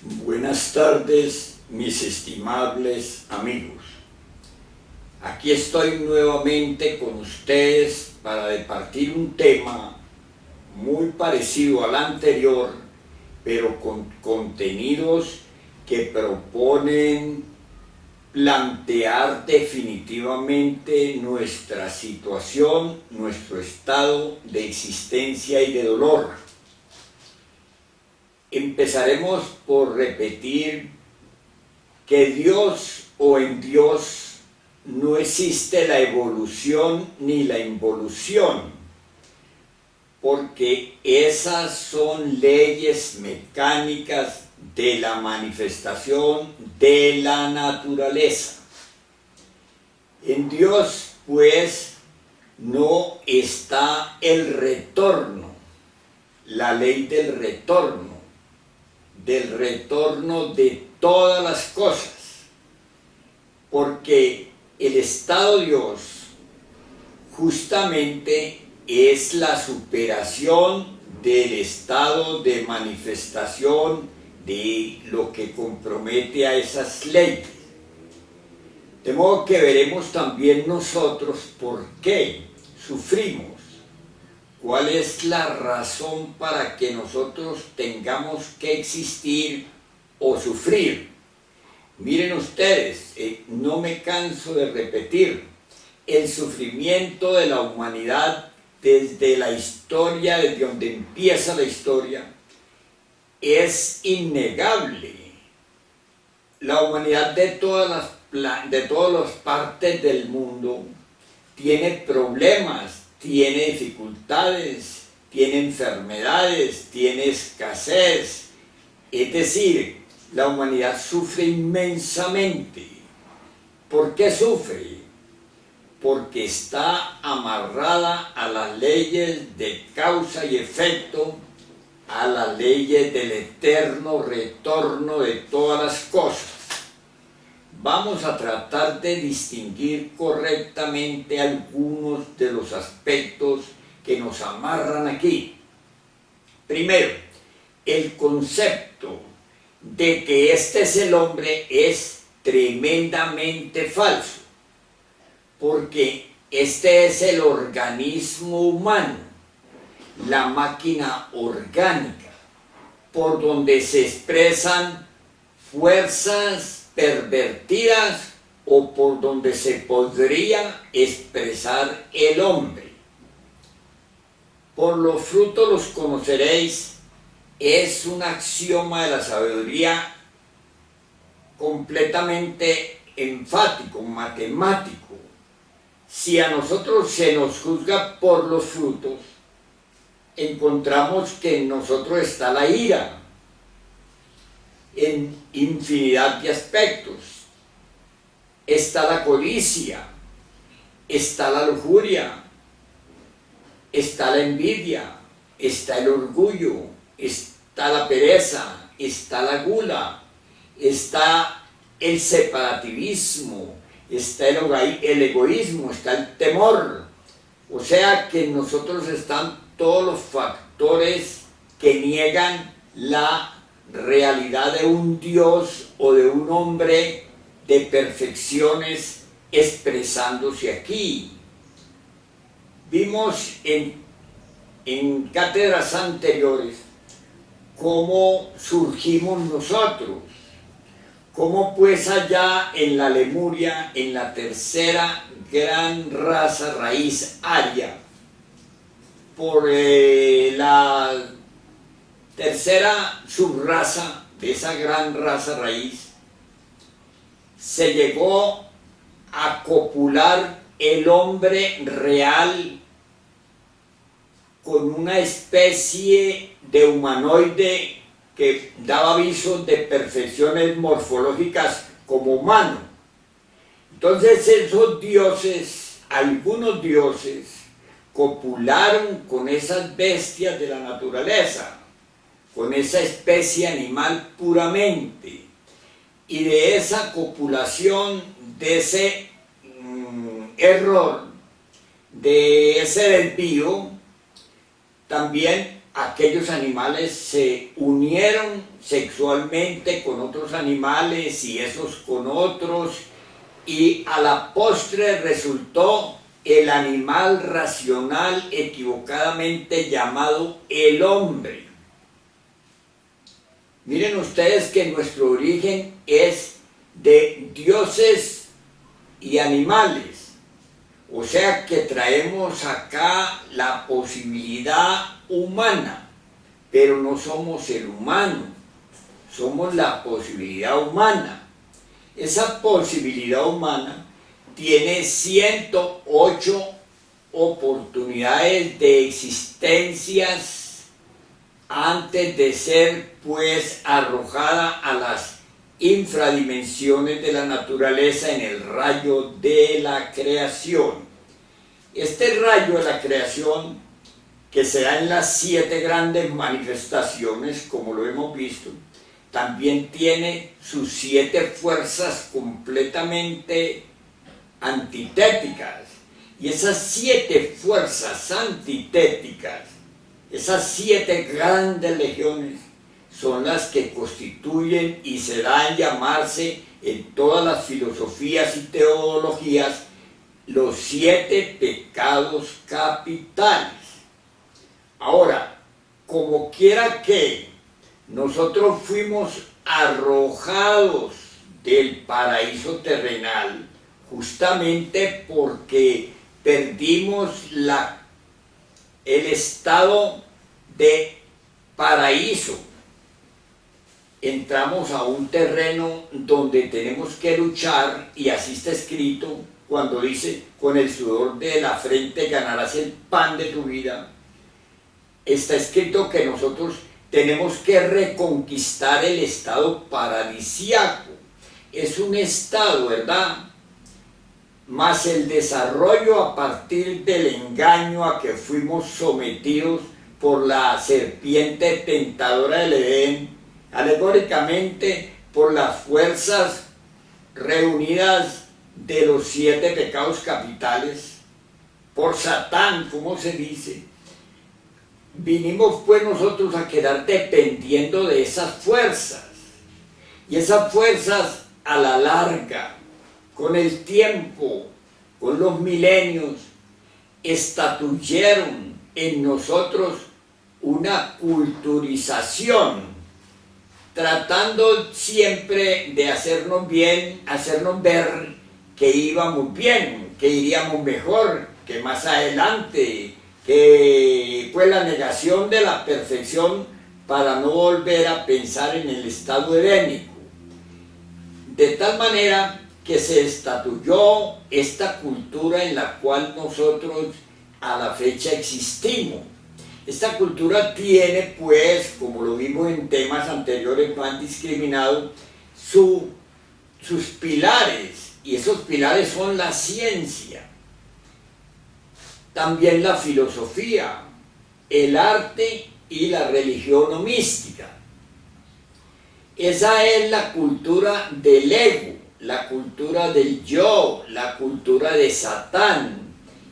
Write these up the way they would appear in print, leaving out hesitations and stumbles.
Buenas tardes, mis estimables amigos. Aquí estoy nuevamente con ustedes para departir un tema muy parecido al anterior, pero con contenidos que proponen plantear definitivamente nuestra situación, nuestro estado de existencia y de dolor. Empezaremos por repetir que Dios o en Dios no existe la evolución ni la involución, porque esas son leyes mecánicas de la manifestación de la naturaleza. En Dios, pues, no está el retorno, la ley del retorno de todas las cosas, porque el estado Dios justamente es la superación del estado de manifestación de lo que compromete a esas leyes. De modo que veremos también nosotros por qué sufrimos. ¿Cuál es la razón para que nosotros tengamos que existir o sufrir? Miren ustedes, no me canso de repetir, el sufrimiento de la humanidad desde la historia, desde donde empieza la historia, es innegable. La humanidad de todas las partes del mundo tiene problemas, tiene dificultades, tiene enfermedades, tiene escasez. Es decir, la humanidad sufre inmensamente. ¿Por qué sufre? Porque está amarrada a las leyes de causa y efecto, a las leyes del eterno retorno de todas las cosas. Vamos a tratar de distinguir correctamente algunos de los aspectos que nos amarran aquí. Primero, el concepto de que este es el hombre es tremendamente falso, porque este es el organismo humano, la máquina orgánica, por donde se expresan fuerzas pervertidas o por donde se podría expresar el hombre. Por los frutos los conoceréis es un axioma de la sabiduría completamente enfático, matemático. Si a nosotros se nos juzga por los frutos, encontramos que en nosotros está la ira, en infinidad de aspectos. Está la codicia, está la lujuria, está la envidia, está el orgullo, está la pereza, está la gula, está el separativismo, está el egoísmo, está el temor. O sea que en nosotros están todos los factores que niegan la realidad de un Dios o de un hombre de perfecciones expresándose aquí. Vimos en cátedras anteriores cómo surgimos nosotros, cómo pues allá en la Lemuria, en la tercera gran raza raíz aria, por la tercera subraza de esa gran raza raíz, se llegó a copular el hombre real con una especie de humanoide que daba avisos de perfecciones morfológicas como humano. Entonces esos dioses, algunos dioses, copularon con esas bestias de la naturaleza, con esa especie animal puramente, y de esa copulación, de ese error, de ese desvío, también aquellos animales se unieron, sexualmente con otros animales y esos con otros, y a la postre resultó el animal racional equivocadamente llamado el hombre. Miren ustedes que nuestro origen es de dioses y animales, o sea que traemos acá la posibilidad humana, pero no somos el humano, somos la posibilidad humana. Esa posibilidad humana tiene 108 oportunidades de existencias antes de ser pues arrojada a las infradimensiones de la naturaleza en el rayo de la creación. Este rayo de la creación, que se da en las 7 grandes manifestaciones, como lo hemos visto, también tiene sus 7 fuerzas completamente antitéticas. Y esas 7 fuerzas antitéticas, esas 7 grandes legiones, son las que constituyen y se dan a llamarse en todas las filosofías y teologías los 7 pecados capitales. Ahora, como quiera que nosotros fuimos arrojados del paraíso terrenal justamente porque perdimos el estado de paraíso. Entramos a un terreno donde tenemos que luchar, y así está escrito cuando dice: con el sudor de la frente ganarás el pan de tu vida. Está escrito que nosotros tenemos que reconquistar el estado paradisíaco. Es un estado, ¿verdad? Más el desarrollo a partir del engaño a que fuimos sometidos por la serpiente tentadora del Edén, alegóricamente por las fuerzas reunidas de los 7 pecados capitales, por Satán, como se dice. Vinimos pues nosotros a quedar dependiendo de esas fuerzas, y esas fuerzas a la larga, con el tiempo, con los milenios, estatuyeron en nosotros una culturización, tratando siempre de hacernos bien, hacernos ver que íbamos bien, que iríamos mejor, que más adelante, que fue la negación de la perfección para no volver a pensar en el estado edénico. De tal manera que se estatuyó esta cultura en la cual nosotros a la fecha existimos. Esta cultura tiene, pues, como lo vimos en temas anteriores más discriminados, sus pilares, y esos pilares son la ciencia, también la filosofía, el arte y la religión o mística. Esa es la cultura del ego, la cultura del yo, la cultura de Satán.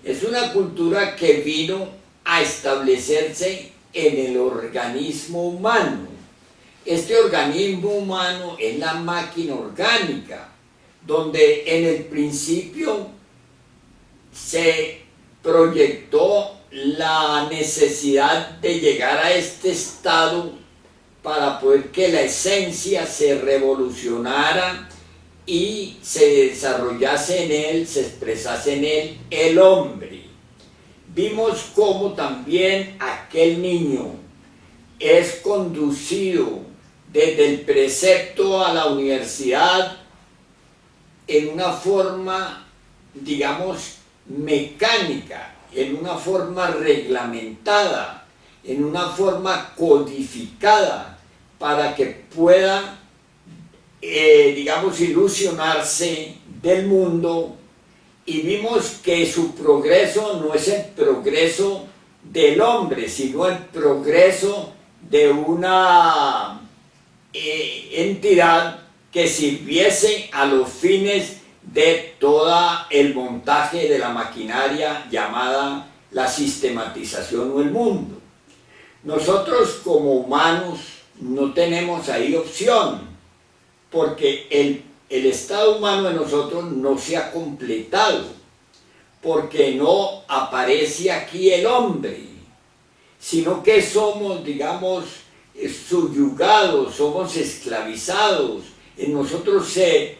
Es una cultura que vino a establecerse en el organismo humano. Este organismo humano es la máquina orgánica, donde en el principio se proyectó la necesidad de llegar a este estado para poder que la esencia se revolucionara y se desarrollase en él, se expresase en él el hombre. Vimos cómo también aquel niño es conducido desde el precepto a la universidad en una forma, digamos, mecánica, en una forma reglamentada, en una forma codificada, para que pueda, digamos, ilusionarse del mundo. Y vimos que su progreso no es el progreso del hombre, sino el progreso de una entidad que sirviese a los fines de todo el montaje de la maquinaria llamada la sistematización o el mundo. Nosotros como humanos no tenemos ahí opción, porque el estado humano de nosotros no se ha completado, porque no aparece aquí el hombre, sino que somos, digamos, subyugados, somos esclavizados. En nosotros se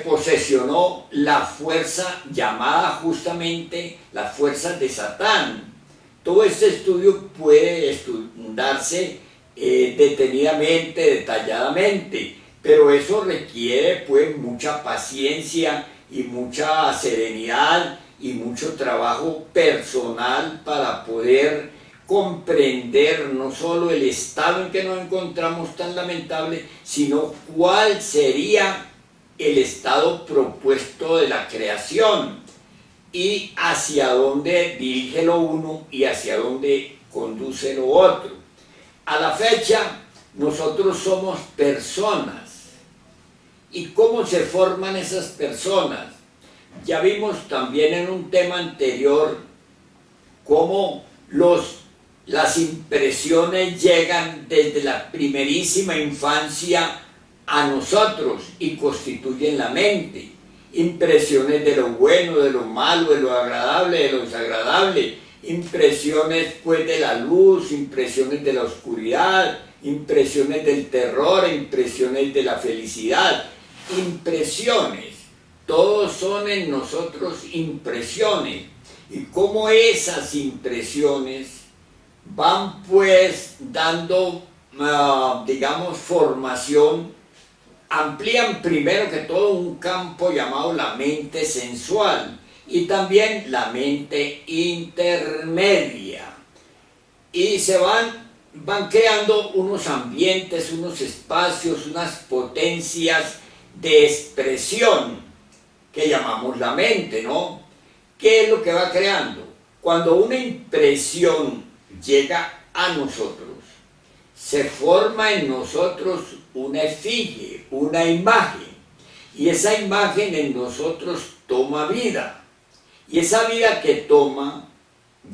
posesionó la fuerza llamada justamente las fuerzas de Satán. Todo este estudio puede darse detenidamente, detalladamente, pero eso requiere pues mucha paciencia y mucha serenidad y mucho trabajo personal para poder comprender no solo el estado en que nos encontramos tan lamentable, sino cuál sería el estado propuesto de la creación y hacia dónde dirige lo uno y hacia dónde conduce lo otro. A la fecha, nosotros somos personas. ¿Y cómo se forman esas personas? Ya vimos también en un tema anterior cómo las impresiones llegan desde la primerísima infancia a nosotros y constituyen la mente. Impresiones de lo bueno, de lo malo, de lo agradable, de lo desagradable, impresiones pues de la luz, impresiones de la oscuridad, impresiones del terror, impresiones de la felicidad, impresiones. Todos son en nosotros impresiones. Y cómo esas impresiones van pues dando, digamos, formación, amplían primero que todo un campo llamado la mente sensual y también la mente intermedia. Y se van creando unos ambientes, unos espacios, unas potencias de expresión que llamamos la mente, ¿no? ¿Qué es lo que va creando? Cuando una impresión llega a nosotros, se forma en nosotros una efigie, una imagen, y esa imagen en nosotros toma vida, y esa vida que toma,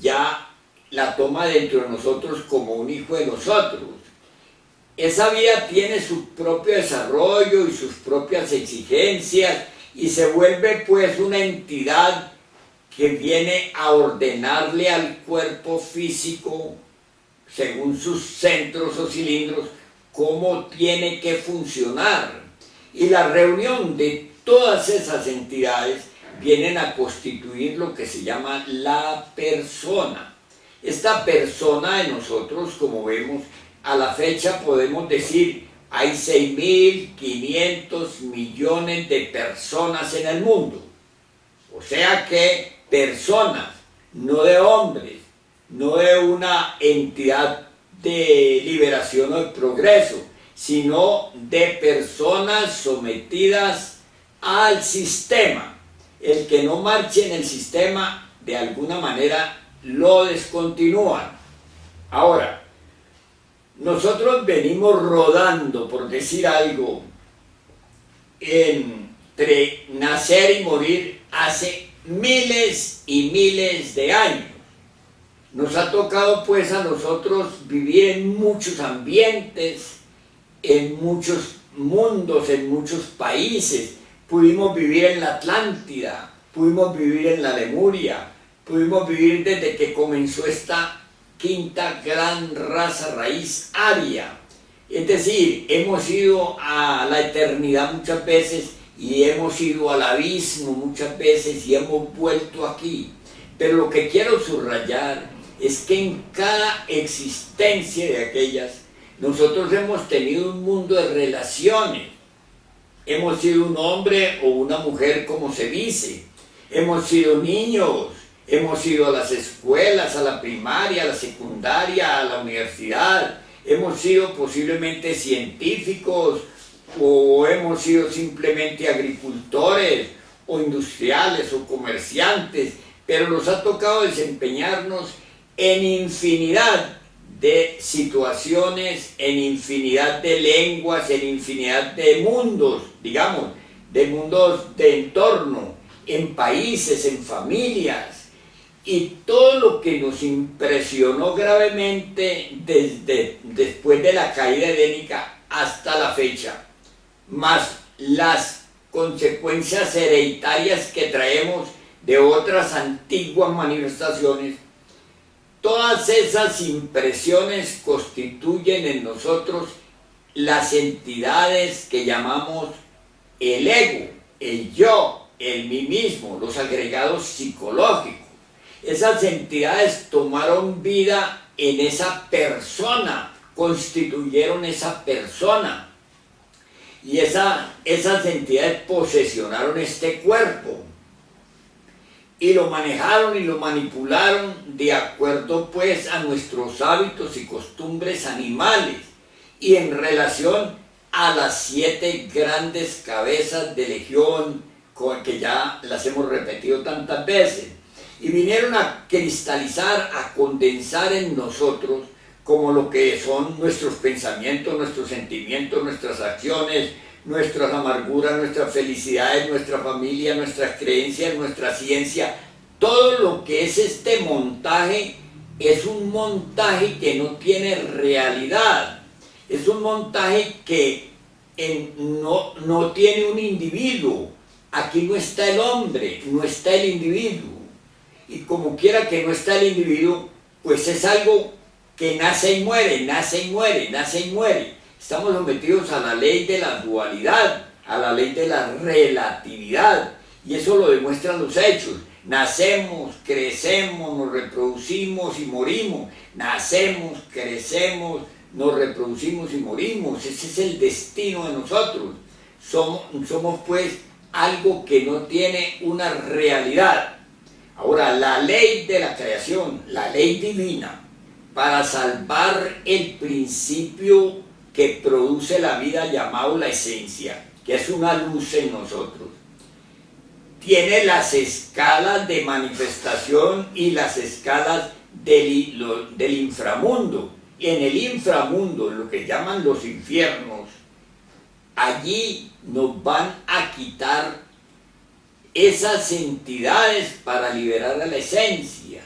ya la toma dentro de nosotros como un hijo de nosotros. Esa vida tiene su propio desarrollo y sus propias exigencias, y se vuelve pues una entidad que viene a ordenarle al cuerpo físico, según sus centros o cilindros, cómo tiene que funcionar. Y la reunión de todas esas entidades vienen a constituir lo que se llama la persona. Esta persona de nosotros, como vemos, a la fecha podemos decir, hay 6.500 millones de personas en el mundo. O sea que personas, no de hombres, no de una entidad de liberación o de progreso, sino de personas sometidas al sistema. El que no marche en el sistema, de alguna manera, lo descontinúan. Ahora, nosotros venimos rodando, por decir algo, entre nacer y morir hace miles y miles de años. Nos ha tocado pues a nosotros vivir en muchos ambientes, en muchos mundos, en muchos países. Pudimos vivir en la Atlántida, pudimos vivir en la Lemuria, pudimos vivir desde que comenzó esta quinta gran raza raíz aria. Es decir, hemos ido a la eternidad muchas veces y hemos ido al abismo muchas veces y hemos vuelto aquí. Pero lo que quiero subrayar es que en cada existencia de aquellas, nosotros hemos tenido un mundo de relaciones. Hemos sido un hombre o una mujer, como se dice. Hemos sido niños, hemos ido a las escuelas, a la primaria, a la secundaria, a la universidad. Hemos sido posiblemente científicos o hemos sido simplemente agricultores o industriales o comerciantes, pero nos ha tocado desempeñarnos en infinidad de situaciones, en infinidad de lenguas, en infinidad de mundos, digamos, de mundos de entorno, en países, en familias, y todo lo que nos impresionó gravemente desde después de la caída edénica hasta la fecha, más las consecuencias hereditarias que traemos de otras antiguas manifestaciones, todas esas impresiones constituyen en nosotros las entidades que llamamos el ego, el yo, el mí mismo, los agregados psicológicos. Esas entidades tomaron vida en esa persona, constituyeron esa persona. Y esas entidades posesionaron este cuerpo y lo manejaron y lo manipularon de acuerdo pues a nuestros hábitos y costumbres animales y en relación a las 7 grandes cabezas de legión que ya las hemos repetido tantas veces, y vinieron a cristalizar, a condensar en nosotros como lo que son nuestros pensamientos, nuestros sentimientos, nuestras acciones, nuestras amarguras, nuestras felicidades, nuestra familia, nuestras creencias, nuestra ciencia. Todo lo que es este montaje es un montaje que no tiene realidad, es un montaje que no tiene un individuo. Aquí no está el hombre, no está el individuo. Y como quiera que no está el individuo, pues es algo que nace y muere, nace y muere, nace y muere. Estamos sometidos a la ley de la dualidad, a la ley de la relatividad, y eso lo demuestran los hechos. Nacemos, crecemos, nos reproducimos y morimos. Nacemos, crecemos, nos reproducimos y morimos. Ese es el destino de nosotros. Somos pues algo que no tiene una realidad. Ahora, la ley de la creación, la ley divina, para salvar el principio que produce la vida llamado la esencia, que es una luz en nosotros, tiene las escalas de manifestación y las escalas del inframundo. Y en el inframundo, lo que llaman los infiernos, allí nos van a quitar esas entidades para liberar a la esencia.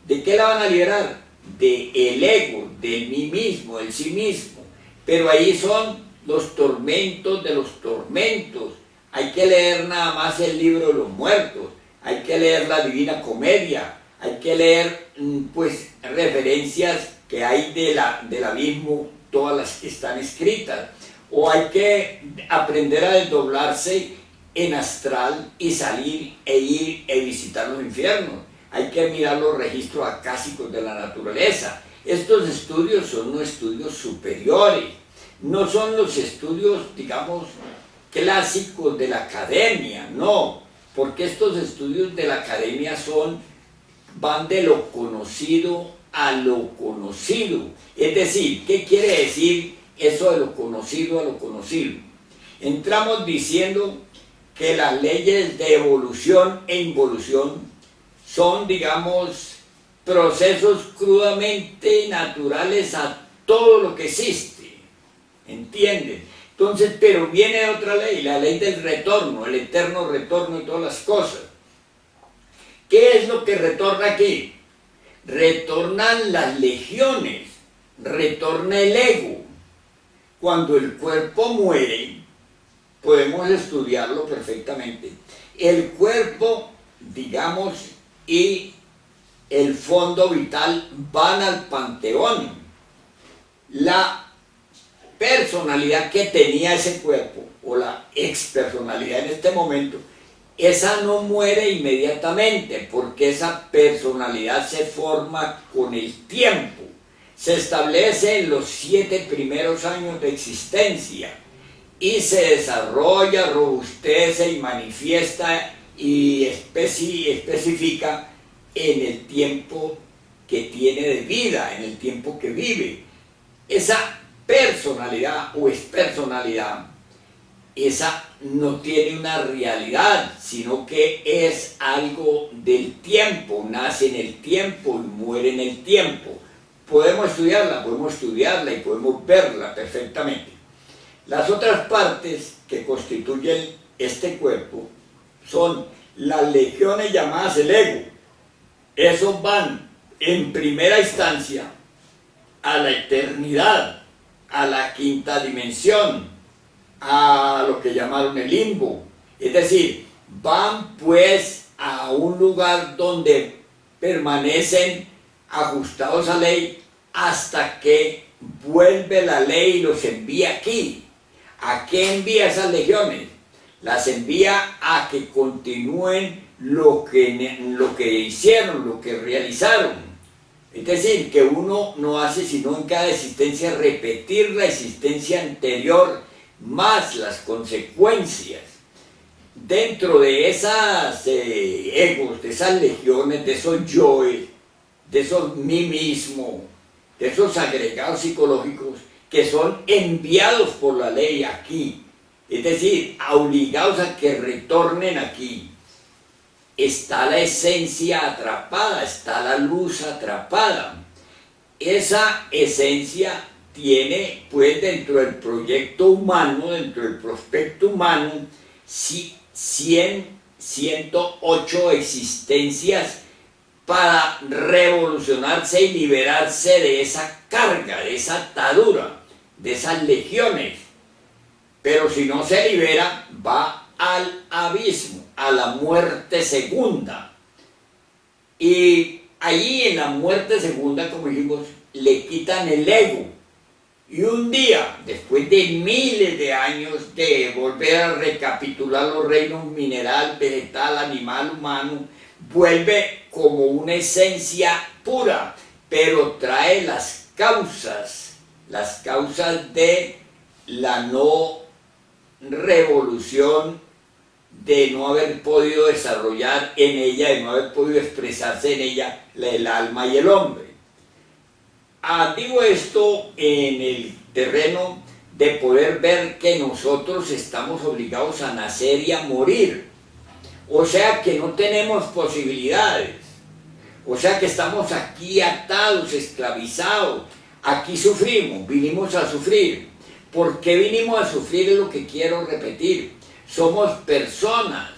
¿De qué la van a liberar? Del ego, del mí mismo, del sí mismo. Pero ahí son los tormentos de los tormentos. Hay que leer nada más el libro de los muertos, hay que leer la Divina Comedia, hay que leer pues referencias que hay del abismo, todas las que están escritas. O hay que aprender a desdoblarse en astral y salir e ir e visitar los infiernos. Hay que mirar los registros acásicos de la naturaleza. Estos estudios son unos estudios superiores, no son los estudios, digamos, clásicos de la academia, no, porque estos estudios de la academia van de lo conocido a lo conocido. Es decir, ¿qué quiere decir eso de lo conocido a lo conocido? Entramos diciendo que las leyes de evolución e involución son, digamos, procesos crudamente naturales a todo lo que existe, ¿entienden? Entonces, pero viene otra ley, la ley del retorno, el eterno retorno de todas las cosas. ¿Qué es lo que retorna aquí? Retornan las legiones, retorna el ego. Cuando el cuerpo muere, podemos estudiarlo perfectamente. El cuerpo, digamos, y el fondo vital van al panteón. La personalidad que tenía ese cuerpo, o la expersonalidad en este momento, esa no muere inmediatamente, porque esa personalidad se forma con el tiempo. Se establece en los 7 primeros años de existencia y se desarrolla, robustece y manifiesta y especifica en el tiempo que tiene de vida, en el tiempo que vive. Esa personalidad o expersonalidad, esa no tiene una realidad, sino que es algo del tiempo, nace en el tiempo y muere en el tiempo. Podemos estudiarla y podemos verla perfectamente. Las otras partes que constituyen este cuerpo son las legiones llamadas el ego, esos van en primera instancia a la eternidad, a la quinta dimensión, a lo que llamaron el limbo. Es decir, van pues a un lugar donde permanecen ajustados a ley hasta que vuelve la ley y los envía aquí. ¿A qué envía esas legiones? Las envía a que continúen lo que hicieron, lo que realizaron. Es decir, que uno no hace sino en cada existencia repetir la existencia anterior más las consecuencias. Dentro de esas egos, de esas legiones, de esos yoes, de esos mí mismo, de esos agregados psicológicos que son enviados por la ley aquí, es decir, obligados a que retornen aquí, está la esencia atrapada, está la luz atrapada. Esa esencia tiene, pues, dentro del proyecto humano, dentro del prospecto humano, 108 existencias para revolucionarse y liberarse de esa carga, de esa atadura, de esas legiones. Pero si no se libera, va al abismo, a la muerte segunda. Y allí en la muerte segunda, como dijimos, le quitan el ego. Y un día, después de miles de años de volver a recapitular los reinos mineral, vegetal, animal, humano, vuelve como una esencia pura, pero trae las causas de la no revolución, de no haber podido desarrollar en ella, de no haber podido expresarse en ella el alma y el hombre. Digo esto en el terreno de poder ver que nosotros estamos obligados a nacer y a morir. O sea que no tenemos posibilidades. O sea que estamos aquí atados, esclavizados. Aquí sufrimos, vinimos a sufrir. ¿Por qué vinimos a sufrir? Es lo que quiero repetir. Somos personas.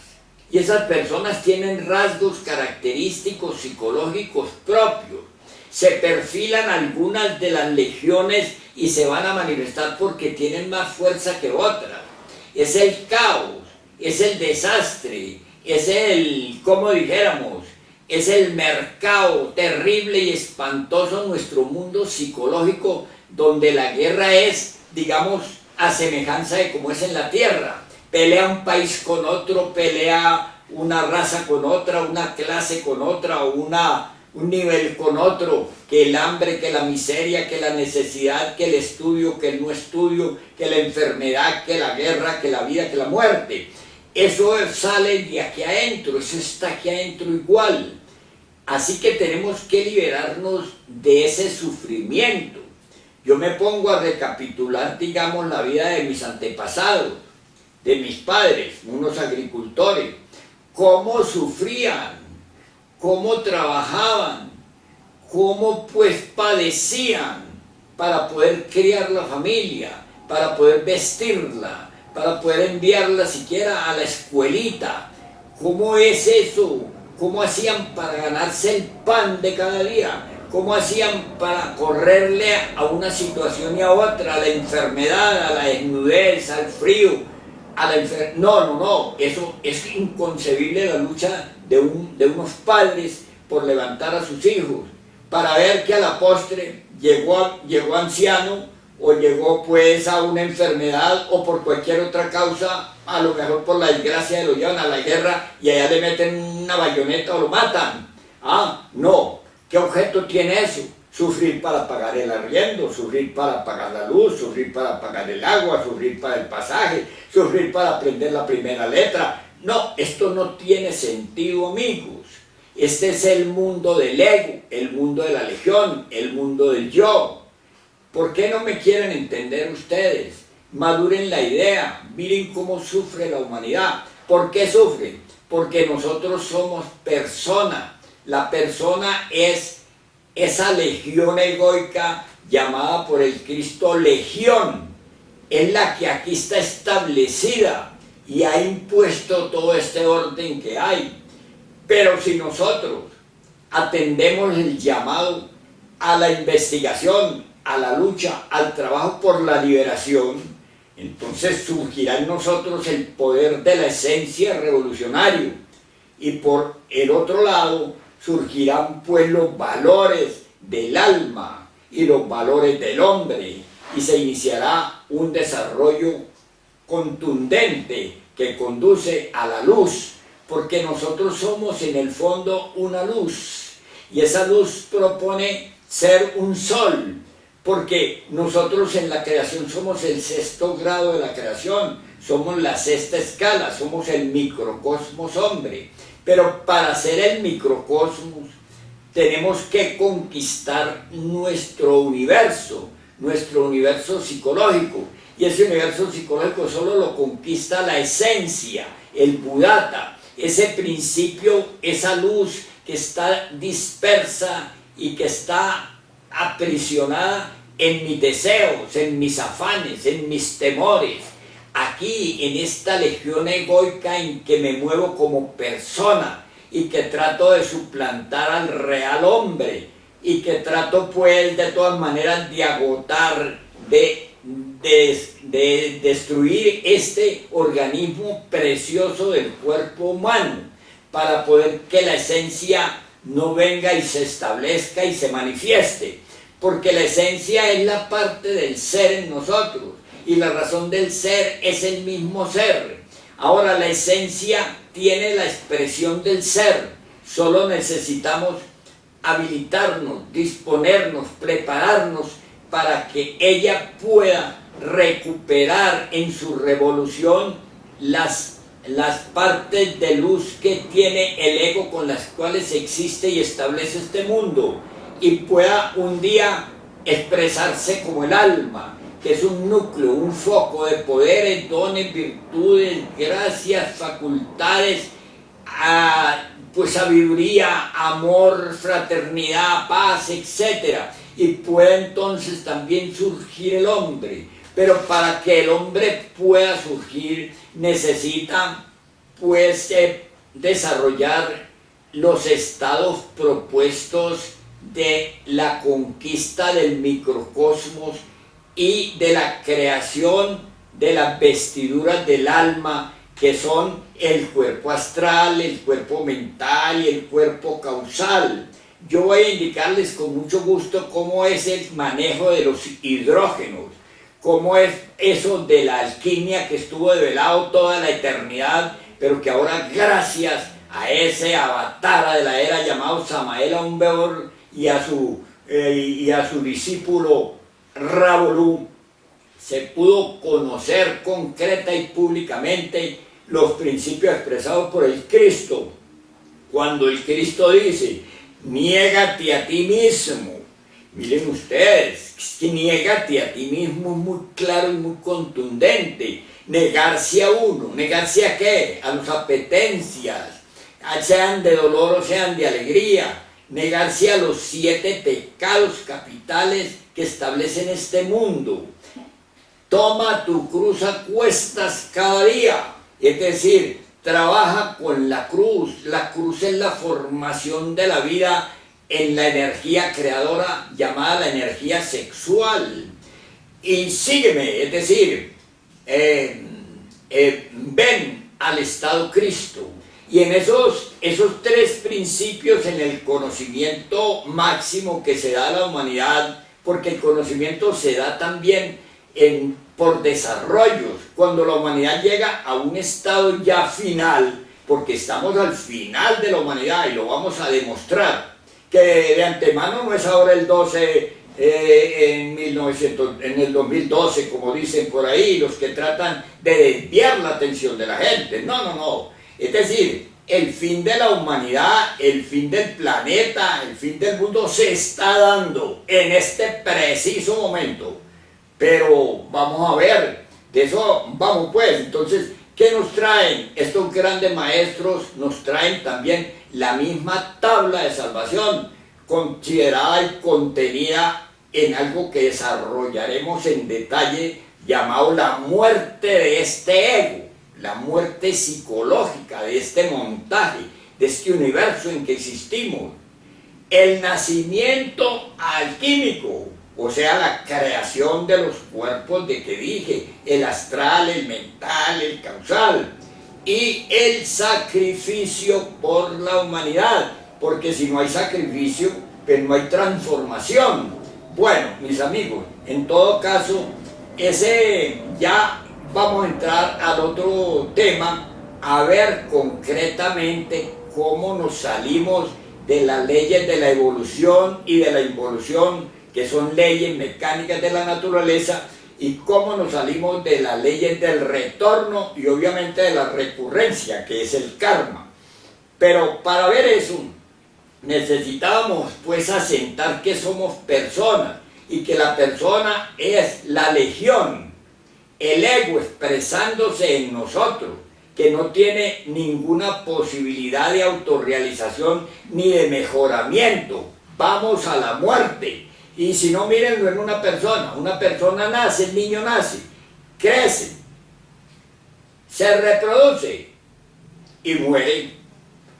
Y esas personas tienen rasgos característicos psicológicos propios. Se perfilan algunas de las legiones y se van a manifestar porque tienen más fuerza que otras. Es el caos, es el desastre, es el, como dijéramos, es el mercado terrible y espantoso en nuestro mundo psicológico, donde la guerra es, digamos, a semejanza de como es en la tierra. Pelea un país con otro, pelea una raza con otra, una clase con otra, o un nivel con otro, que el hambre, que la miseria, que la necesidad, que el estudio, que el no estudio, que la enfermedad, que la guerra, que la vida, que la muerte. Eso sale de aquí adentro, eso está aquí adentro igual. Así que tenemos que liberarnos de ese sufrimiento. Yo me pongo a recapitular, digamos, la vida de mis antepasados, de mis padres, unos agricultores, cómo sufrían, cómo trabajaban, cómo pues padecían para poder criar la familia, para poder vestirla, para poder enviarla siquiera a la escuelita. ¿Cómo es eso? ¿Cómo hacían para ganarse el pan de cada día? ¿Cómo hacían para correrle a una situación y a otra, a la enfermedad, a la desnudez, al frío? No, eso es inconcebible, la lucha de unos padres por levantar a sus hijos, para ver que a la postre llegó anciano, o llegó pues a una enfermedad, o por cualquier otra causa, a lo mejor por la desgracia lo llevan a la guerra y allá le meten una bayoneta o lo matan. No, ¿qué objeto tiene eso? Sufrir para pagar el arriendo, sufrir para pagar la luz, sufrir para pagar el agua, sufrir para el pasaje, sufrir para aprender la primera letra. No, esto no tiene sentido, amigos. Este es el mundo del ego, el mundo de la legión, el mundo del yo. ¿Por qué no me quieren entender ustedes? Maduren la idea, miren cómo sufre la humanidad. ¿Por qué sufre? Porque nosotros somos persona. La persona es esa legión egoica llamada por el Cristo legión, es la que aquí está establecida y ha impuesto todo este orden que hay. Pero si nosotros atendemos el llamado a la investigación, a la lucha, al trabajo por la liberación, entonces surgirá en nosotros el poder de la esencia revolucionario, y por el otro lado surgirán pues los valores del alma y los valores del hombre, y se iniciará un desarrollo contundente que conduce a la luz, porque nosotros somos en el fondo una luz, y esa luz propone ser un sol, porque nosotros en la creación somos el sexto grado de la creación, somos la sexta escala, somos el microcosmos hombre, pero para ser el microcosmos tenemos que conquistar nuestro universo psicológico, y ese universo psicológico solo lo conquista la esencia, el Buddhata, ese principio, esa luz que está dispersa y que está aprisionada en mis deseos, en mis afanes, en mis temores. Aquí, en esta legión egoica en que me muevo como persona y que trato de suplantar al real hombre y que trato pues de todas maneras de agotar, de destruir este organismo precioso del cuerpo humano para poder que la esencia no venga y se establezca y se manifieste, porque la esencia es la parte del ser en nosotros y la razón del ser es el mismo ser. Ahora la esencia tiene la expresión del ser, solo necesitamos habilitarnos, disponernos, prepararnos para que ella pueda recuperar en su revolución las partes de luz que tiene el ego con las cuales existe y establece este mundo, y pueda un día expresarse como el alma, que es un núcleo, un foco de poderes, dones, virtudes, gracias, facultades, pues sabiduría, amor, fraternidad, paz, etc. Y puede entonces también surgir el hombre, pero para que el hombre pueda surgir necesita pues desarrollar los estados propuestos de la conquista del microcosmos y de la creación de las vestiduras del alma, que son el cuerpo astral, el cuerpo mental y el cuerpo causal. Yo voy a indicarles con mucho gusto cómo es el manejo de los hidrógenos, cómo es eso de la alquimia que estuvo develado toda la eternidad, pero que ahora gracias a ese avatar de la era llamado Samael Aun Weor y a su discípulo Ravolu, se pudo conocer concreta y públicamente los principios expresados por el Cristo. Cuando el Cristo dice, niégate a ti mismo. Miren ustedes, que niégate a ti mismo es muy claro y muy contundente. Negarse a uno, ¿negarse a qué? A las apetencias, sean de dolor o sean de alegría. Negarse a los 7 pecados capitales que establecen este mundo. Toma tu cruz a cuestas cada día, es decir, trabaja con la cruz. La cruz es la formación de la vida en la energía creadora llamada la energía sexual. Y sígueme, es decir, ven al estado Cristo. Y en esos 3 principios, en el conocimiento máximo que se da a la humanidad, porque el conocimiento se da también por desarrollos, cuando la humanidad llega a un estado ya final, porque estamos al final de la humanidad y lo vamos a demostrar, que de antemano no es ahora el 12, en el 2012, como dicen por ahí, los que tratan de desviar la atención de la gente. No. Es decir, el fin de la humanidad, el fin del planeta, el fin del mundo se está dando en este preciso momento. Pero vamos a ver, de eso vamos pues. Entonces, ¿qué nos traen estos grandes maestros? Nos traen también la misma tabla de salvación, considerada y contenida en algo que desarrollaremos en detalle, llamado la muerte de este ego, la muerte psicológica de este montaje, de este universo en que existimos. el nacimiento alquímico, o sea, la creación de los cuerpos de que dije, el astral, el mental, el causal, y el sacrificio por la humanidad, porque si no hay sacrificio, pues no hay transformación. Bueno, mis amigos, en todo caso, ya vamos a entrar al otro tema, a ver concretamente cómo nos salimos de las leyes de la evolución y de la involución, que son leyes mecánicas de la naturaleza, y cómo nos salimos de las leyes del retorno y obviamente de la recurrencia, que es el karma. Pero para ver eso, necesitábamos pues asentar que somos personas y que la persona es la legión, el ego expresándose en nosotros, que no tiene ninguna posibilidad de autorrealización ni de mejoramiento. Vamos a la muerte. Y si no, mírenlo en una persona nace, el niño nace, crece, se reproduce y muere.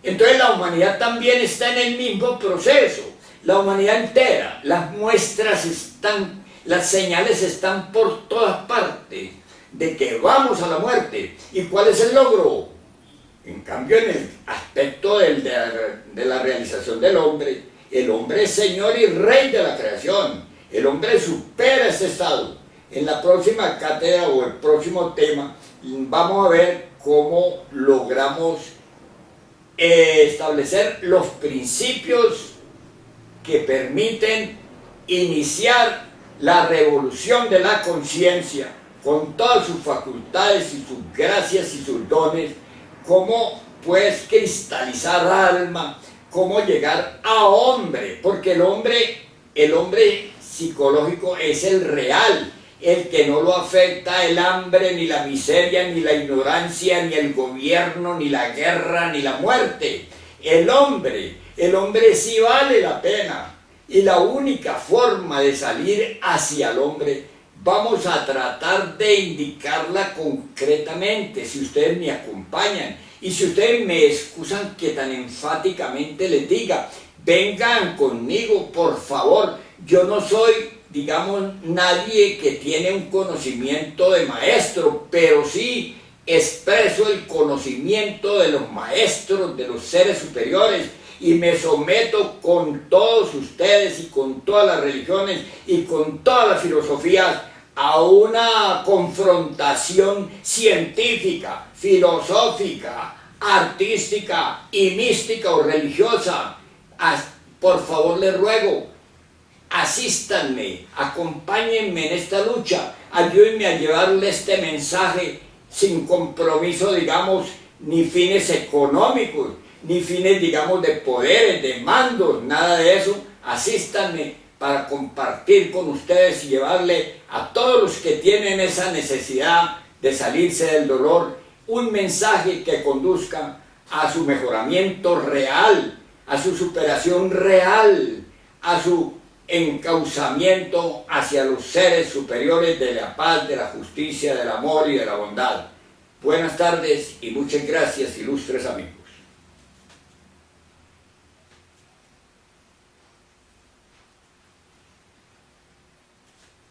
Entonces la humanidad también está en el mismo proceso, la humanidad entera, las muestras están, las señales están por todas partes de que vamos a la muerte. ¿Y cuál es el logro? En cambio, en el aspecto de la realización del hombre, el hombre es señor y rey de la creación, el hombre supera ese estado. En la próxima cátedra o el próximo tema vamos a ver cómo logramos establecer los principios que permiten iniciar la revolución de la conciencia con todas sus facultades y sus gracias y sus dones, cómo pues cristalizar alma, cómo llegar a hombre, porque el hombre psicológico es el real, el que no lo afecta el hambre, ni la miseria, ni la ignorancia, ni el gobierno, ni la guerra, ni la muerte. El hombre sí vale la pena, y la única forma de salir hacia el hombre, vamos a tratar de indicarla concretamente, si ustedes me acompañan, y si ustedes me excusan que tan enfáticamente les diga, vengan conmigo, por favor. Yo no soy, digamos, nadie que tiene un conocimiento de maestro, pero sí expreso el conocimiento de los maestros, de los seres superiores, y me someto con todos ustedes y con todas las religiones y con todas las filosofías a una confrontación científica, filosófica, artística y mística o religiosa. Por favor, les ruego, asístanme, acompáñenme en esta lucha, ayúdenme a llevarle este mensaje sin compromiso, digamos, ni fines económicos, ni fines, digamos, de poderes, de mandos, nada de eso. Asístanme para compartir con ustedes y llevarle a todos los que tienen esa necesidad de salirse del dolor un mensaje que conduzca a su mejoramiento real, a su superación real, a su encauzamiento hacia los seres superiores de la paz, de la justicia, del amor y de la bondad. Buenas tardes y muchas gracias, ilustres amigos.